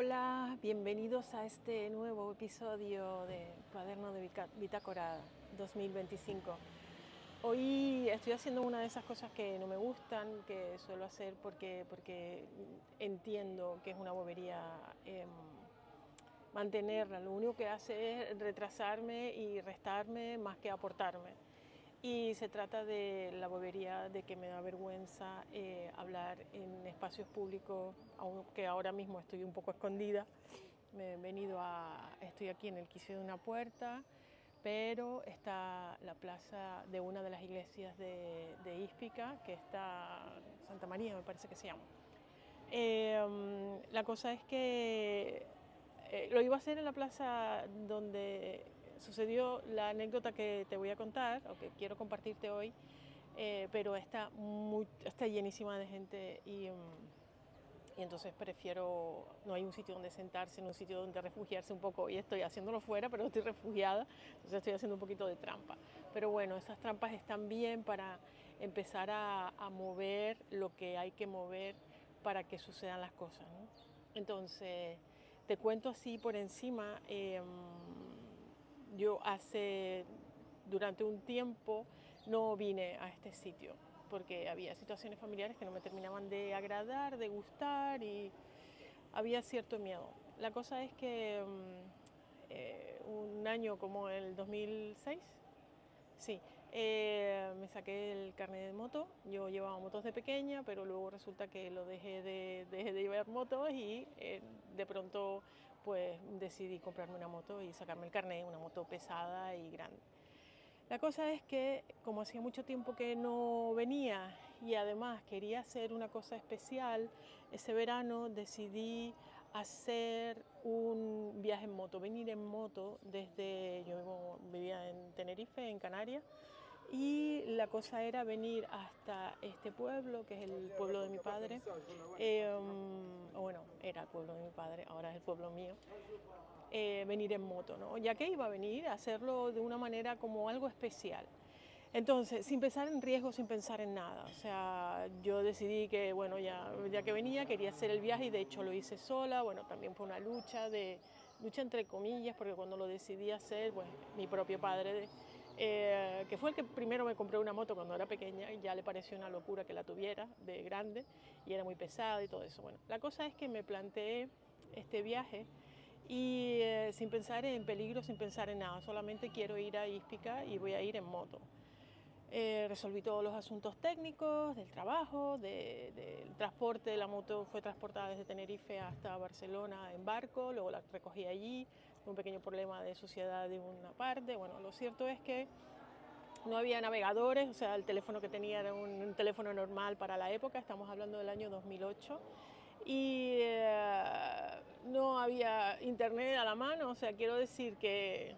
Hola, bienvenidos a este nuevo episodio de Cuaderno de Bitácora 2025. Hoy estoy haciendo una de esas cosas que no me gustan, que suelo hacer porque entiendo que es una bobería mantenerla. Lo único que hace es retrasarme y restarme más que aportarme. Y se trata de la bobería de que me da vergüenza hablar en espacios públicos, aunque ahora mismo estoy un poco escondida. Estoy aquí en el quicio de una puerta, pero está la plaza de una de las iglesias de Íspica, que está Santa María, me parece que se llama. La cosa es que lo iba a hacer en la plaza donde sucedió la anécdota que te voy a contar, o que quiero compartirte hoy, pero está llenísima de gente y entonces prefiero, no hay un sitio donde sentarse, no un sitio donde refugiarse un poco, y estoy haciéndolo fuera, pero estoy refugiada, entonces estoy haciendo un poquito de trampa. Pero bueno, esas trampas están bien para empezar a mover lo que hay que mover para que sucedan las cosas, ¿no? Entonces, te cuento así por encima, yo durante un tiempo no vine a este sitio porque había situaciones familiares que no me terminaban de agradar, de gustar y había cierto miedo. La cosa es que un año como el 2006, sí, me saqué el carnet de moto. Yo llevaba motos de pequeña, pero luego resulta que dejé de llevar motos y de pronto pues decidí comprarme una moto y sacarme el carnet, una moto pesada y grande. La cosa es que, como hacía mucho tiempo que no venía y además quería hacer una cosa especial, ese verano decidí hacer un viaje en moto, venir en moto yo vivía en Tenerife, en Canarias, y la cosa era venir hasta este pueblo, que es el pueblo de mi padre, era el pueblo de mi padre, ahora es el pueblo mío, venir en moto, ¿no? Ya que iba a venir a hacerlo de una manera como algo especial. Entonces, sin pensar en riesgo, sin pensar en nada. O sea, yo decidí que, bueno, ya que venía, quería hacer el viaje y de hecho lo hice sola. Bueno, también fue una lucha entre comillas, porque cuando lo decidí hacer, pues mi propio padre, que fue el que primero me compró una moto cuando era pequeña, y ya le pareció una locura que la tuviera de grande y era muy pesada y todo eso. Bueno, la cosa es que me planteé este viaje y sin pensar en peligro, sin pensar en nada, solamente quiero ir a Íspica y voy a ir en moto. Resolví todos los asuntos técnicos del trabajo, del transporte. La moto fue transportada desde Tenerife hasta Barcelona en barco, luego la recogí allí, un pequeño problema de suciedad de una parte. Bueno, lo cierto es que no había navegadores, o sea, el teléfono que tenía era un teléfono normal para la época, estamos hablando del año 2008, y no había internet a la mano, o sea, quiero decir que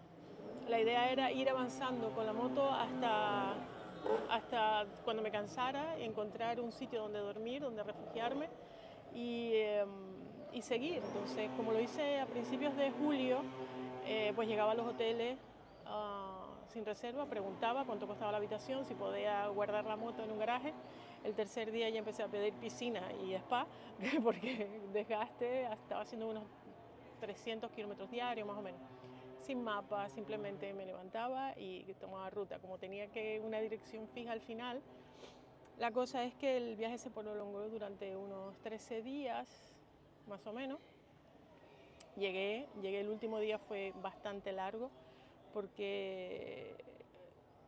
la idea era ir avanzando con la moto hasta cuando me cansara, encontrar un sitio donde dormir, donde refugiarme y, eh, y seguir. Entonces, como lo hice a principios de julio, pues llegaba a los hoteles sin reserva, preguntaba cuánto costaba la habitación, si podía guardar la moto en un garaje. El tercer día ya empecé a pedir piscina y spa, porque desgaste, estaba haciendo unos 300 kilómetros diarios más o menos. Sin mapa, simplemente me levantaba y tomaba ruta. Como tenía una dirección fija al final, la cosa es que el viaje se prolongó durante unos 13 días, más o menos. Llegué, el último día fue bastante largo porque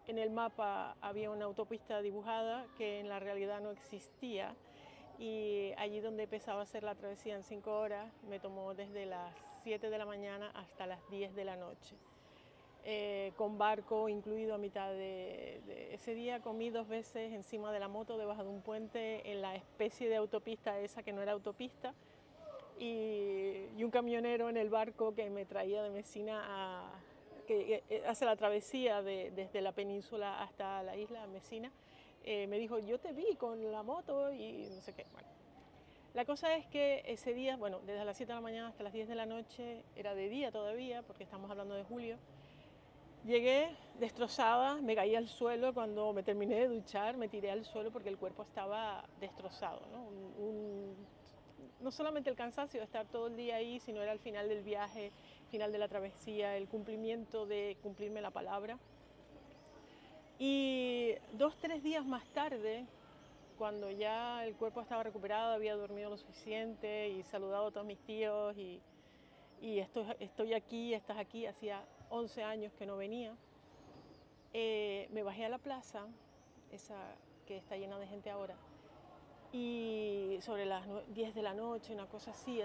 en el mapa había una autopista dibujada que en la realidad no existía y allí donde empezaba a hacer la travesía en 5 horas me tomó desde las 7 de la mañana hasta las 10 de la noche. Con barco incluido a mitad de ese día. Comí 2 veces encima de la moto debajo de un puente en la especie de autopista esa que no era autopista, y un camionero en el barco que me traía de Mesina que hace la travesía desde la península hasta la isla Mesina, me dijo, yo te vi con la moto y no sé qué. Bueno, la cosa es que ese día, bueno, desde las 7 de la mañana hasta las 10 de la noche, era de día todavía, porque estamos hablando de julio. Llegué destrozada, me caí al suelo cuando me terminé de duchar, me tiré al suelo porque el cuerpo estaba destrozado, ¿no? no solamente el cansancio de estar todo el día ahí, sino era el final del viaje, final de la travesía, el cumplimiento de cumplirme la palabra. Y 2, 3 días más tarde, cuando ya el cuerpo estaba recuperado, había dormido lo suficiente y saludado a todos mis tíos y estoy aquí, estás aquí, hacía 11 años que no venía, me bajé a la plaza, esa que está llena de gente ahora, y sobre las 10 de la noche, una cosa así,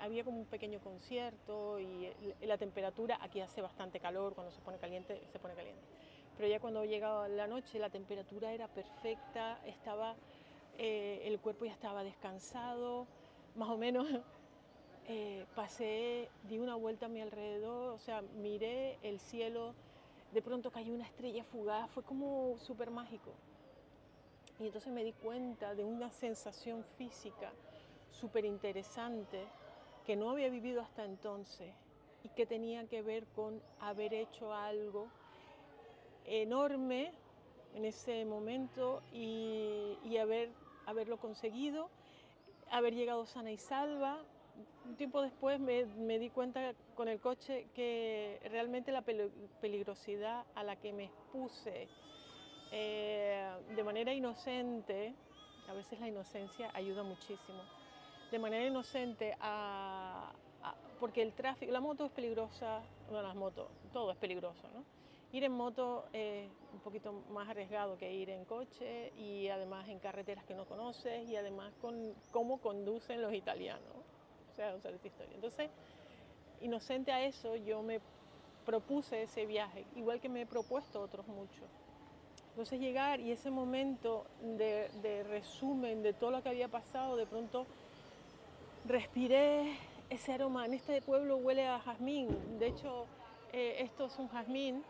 había como un pequeño concierto y la temperatura, aquí hace bastante calor, cuando se pone caliente, se pone caliente. Pero ya cuando llegaba la noche la temperatura era perfecta, el cuerpo ya estaba descansado, más o menos. Di una vuelta a mi alrededor, o sea, miré el cielo, de pronto cayó una estrella fugaz, fue como súper mágico. Y entonces me di cuenta de una sensación física súper interesante que no había vivido hasta entonces y que tenía que ver con haber hecho algo enorme en ese momento y haberlo conseguido, haber llegado sana y salva. Un tiempo después me di cuenta con el coche que realmente la peligrosidad a la que me expuse de manera inocente, a veces la inocencia ayuda muchísimo, de manera inocente porque el tráfico, la moto es peligrosa, bueno, las motos, todo es peligroso, ¿no? Ir en moto es un poquito más arriesgado que ir en coche y además en carreteras que no conoces y además con cómo conducen los italianos, o sea esta historia. Entonces, inocente a eso, yo me propuse ese viaje, igual que me he propuesto otros muchos. Entonces llegar y ese momento de resumen de todo lo que había pasado, de pronto respiré ese aroma. En este pueblo huele a jazmín, de hecho esto es un jazmín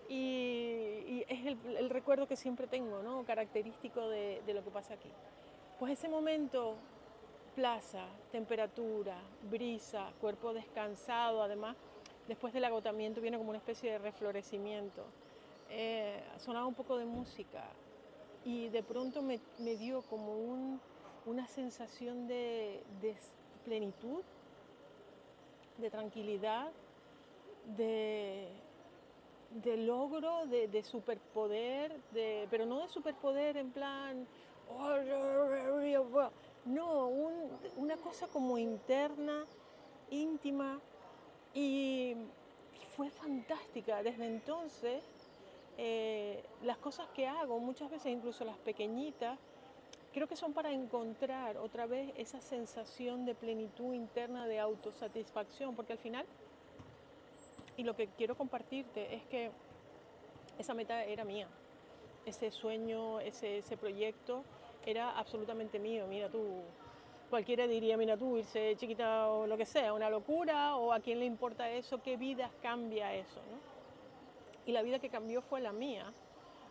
y es el recuerdo que siempre tengo, ¿no? Característico de lo que pasa aquí. Pues ese momento, plaza, temperatura, brisa, cuerpo descansado, además después del agotamiento viene como una especie de reflorecimiento. Sonaba un poco de música y de pronto me dio como una sensación de plenitud, de tranquilidad, de logro, de superpoder, pero no de superpoder en plan, no, una cosa como interna, íntima y fue fantástica. Desde entonces las cosas que hago, muchas veces incluso las pequeñitas, creo que son para encontrar otra vez esa sensación de plenitud interna, de autosatisfacción, porque al final, y lo que quiero compartirte es que esa meta era mía, ese sueño, ese proyecto era absolutamente mío. Mira tú, cualquiera diría, mira tú, irse chiquita o lo que sea, una locura, o a quién le importa eso, qué vidas cambia eso, ¿no? Y la vida que cambió fue la mía,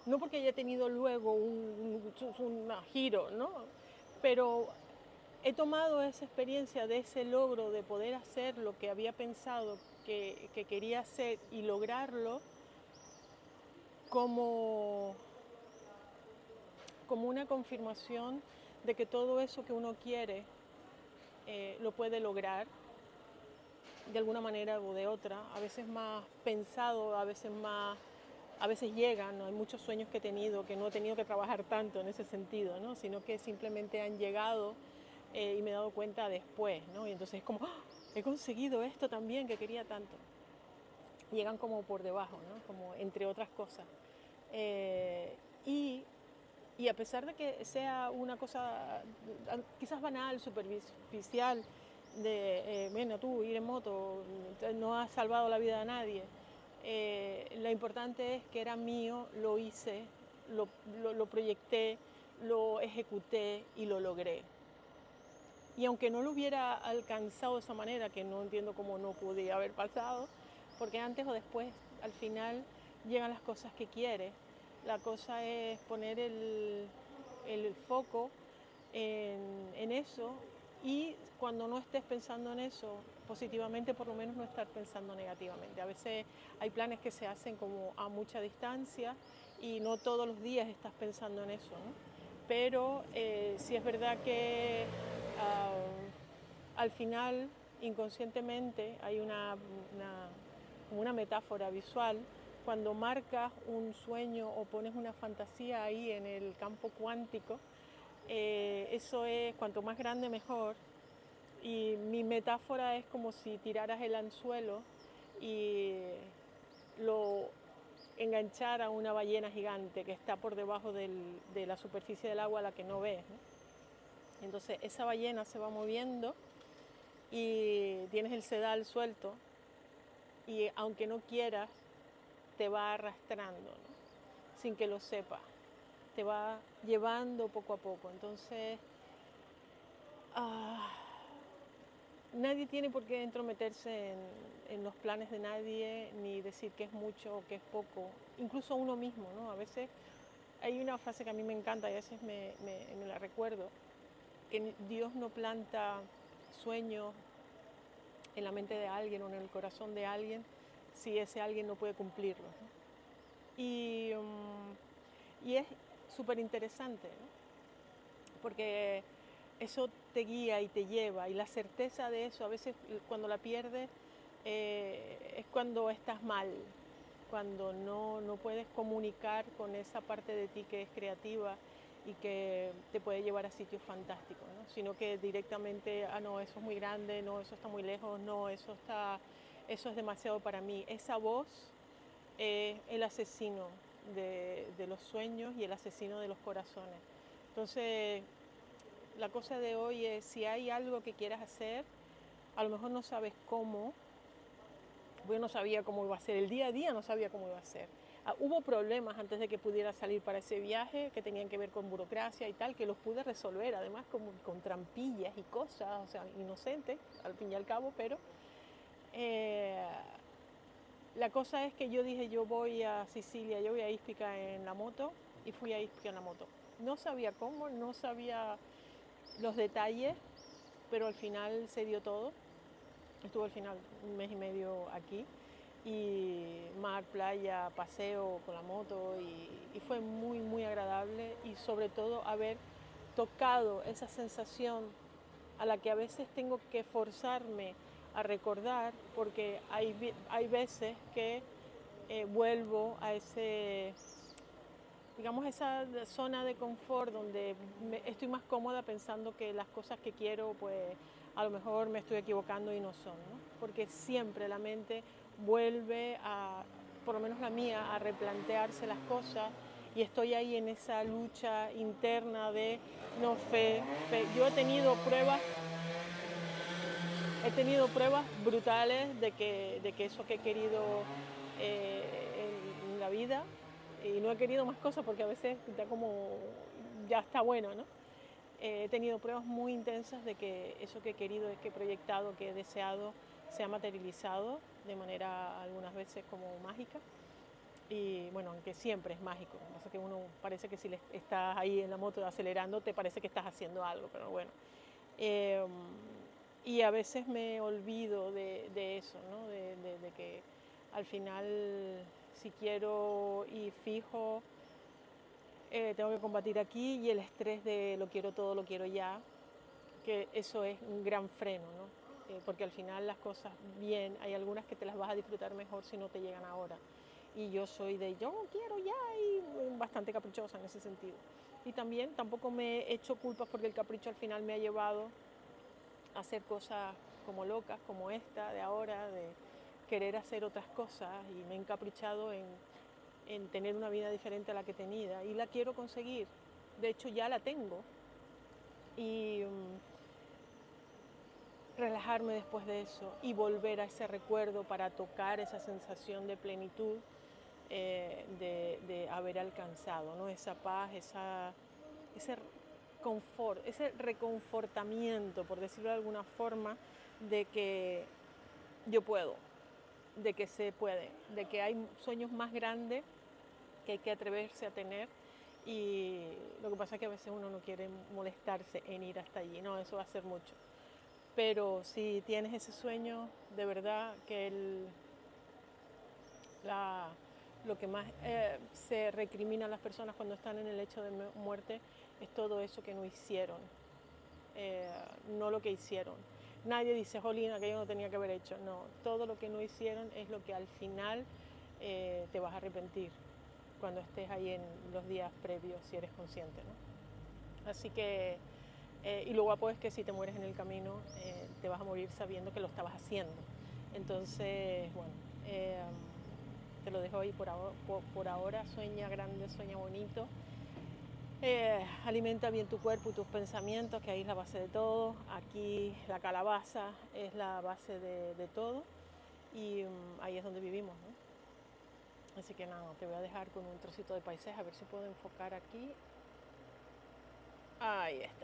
no porque haya tenido luego un giro, ¿no? Pero he tomado esa experiencia de ese logro de poder hacer lo que había pensado que quería hacer y lograrlo como una confirmación de que todo eso que uno quiere lo puede lograr de alguna manera o de otra, a veces más pensado, a veces llegan, ¿no? Hay muchos sueños que he tenido que no he tenido que trabajar tanto en ese sentido, ¿no? Sino que simplemente han llegado y me he dado cuenta después, ¿no? Y entonces es como, ¡oh! He conseguido esto también que quería tanto. Llegan como por debajo, ¿no? Como entre otras cosas. Y a pesar de que sea una cosa quizás banal, superficial, bueno, tú ir en moto no has salvado la vida de nadie, lo importante es que era mío, lo hice, lo proyecté, lo ejecuté y lo logré. Y aunque no lo hubiera alcanzado de esa manera, que no entiendo cómo no podía haber pasado, porque antes o después, al final, llegan las cosas que quieres. La cosa es poner el foco en eso y cuando no estés pensando en eso positivamente, por lo menos no estar pensando negativamente. A veces hay planes que se hacen como a mucha distancia y no todos los días estás pensando en eso, ¿no? Pero sí es verdad que al final, inconscientemente, hay como una metáfora visual. Cuando marcas un sueño o pones una fantasía ahí en el campo cuántico, eso es cuanto más grande mejor. Y mi metáfora es como si tiraras el anzuelo y lo enganchara a una ballena gigante que está por debajo de la superficie del agua, a la que no ves, ¿no? Entonces esa ballena se va moviendo y tienes el sedal suelto y aunque no quieras te va arrastrando, ¿no? Sin que lo sepas, te va llevando poco a poco. Entonces nadie tiene por qué entrometerse en los planes de nadie, ni decir que es mucho o que es poco, incluso uno mismo, ¿no? A veces hay una frase que a mí me encanta y a veces me la recuerdo, que Dios no planta sueños en la mente de alguien o en el corazón de alguien si ese alguien no puede cumplirlos, ¿no? Y es súper interesante, ¿no? Porque eso te guía y te lleva, y la certeza de eso, a veces cuando la pierdes, es cuando estás mal, cuando no puedes comunicar con esa parte de ti que es creativa y que te puede llevar a sitios fantásticos, ¿no? Sino que directamente, no, eso es muy grande, no, eso está muy lejos, no, eso es demasiado para mí. Esa voz es el asesino de los sueños y el asesino de los corazones. Entonces, la cosa de hoy es, si hay algo que quieras hacer, a lo mejor no sabes cómo. Yo no sabía cómo iba a ser, el día a día no sabía cómo iba a ser. Hubo problemas antes de que pudiera salir para ese viaje que tenían que ver con burocracia y tal, que los pude resolver, además con trampillas y cosas, o sea, inocentes al fin y al cabo, pero la cosa es que yo dije, yo voy a Sicilia, yo voy a Íspica en la moto, y fui a Íspica en la moto. No sabía cómo, no sabía los detalles, pero al final se dio todo. Estuve al final un mes y medio aquí, y mar, playa, paseo con la moto, y fue muy, muy agradable, y sobre todo haber tocado esa sensación a la que a veces tengo que forzarme a recordar, porque hay veces que vuelvo a digamos, esa zona de confort donde estoy más cómoda pensando que las cosas que quiero, pues a lo mejor me estoy equivocando y no son, ¿no? Porque siempre la mente vuelve por lo menos la mía, a replantearse las cosas, y estoy ahí en esa lucha interna de no, fe. Yo he tenido pruebas brutales de que eso que he querido en la vida, y no he querido más cosas porque a veces ya está bueno, ¿no? He tenido pruebas muy intensas de que eso que he querido, que he proyectado, que he deseado, se ha materializado de manera algunas veces como mágica. Y bueno, aunque siempre es mágico, lo que pasa es que uno parece que si estás ahí en la moto acelerando, te parece que estás haciendo algo, pero bueno. Eh, y a veces me olvido de eso, ¿no? De que al final, si quiero y fijo, tengo que combatir aquí, y el estrés de lo quiero todo, lo quiero ya, que eso es un gran freno, ¿no? Porque al final las cosas bien, hay algunas que te las vas a disfrutar mejor si no te llegan ahora. Y yo soy yo quiero ya, y bastante caprichosa en ese sentido. Y también tampoco me he hecho culpas porque el capricho al final me ha llevado a hacer cosas como locas, como esta de ahora, de querer hacer otras cosas, y me he encaprichado en tener una vida diferente a la que tenía, y la quiero conseguir. De hecho ya la tengo, y relajarme después de eso y volver a ese recuerdo para tocar esa sensación de plenitud, de haber alcanzado, ¿no? Esa paz, ese confort, ese reconfortamiento, por decirlo de alguna forma, de que yo puedo, de que se puede, de que hay sueños más grandes que hay que atreverse a tener. Y lo que pasa es que a veces uno no quiere molestarse en ir hasta allí, no, eso va a ser mucho. Pero si tienes ese sueño, de verdad que lo que más se recrimina a las personas cuando están en el lecho de muerte es todo eso que no hicieron. no lo que hicieron. Nadie dice, jolín, aquello no tenía que haber hecho. No, todo lo que no hicieron es lo que al final te vas a arrepentir cuando estés ahí en los días previos, si eres consciente, ¿no? Así que, y lo guapo es que si te mueres en el camino, te vas a morir sabiendo que lo estabas haciendo. Entonces, bueno, te lo dejo ahí por ahora. Sueña grande, sueña bonito. Alimenta bien tu cuerpo y tus pensamientos, que ahí es la base de todo. Aquí la calabaza es la base de todo y ahí es donde vivimos, ¿no? Así que nada, te voy a dejar con un trocito de paisaje, a ver si puedo enfocar aquí. Ahí está.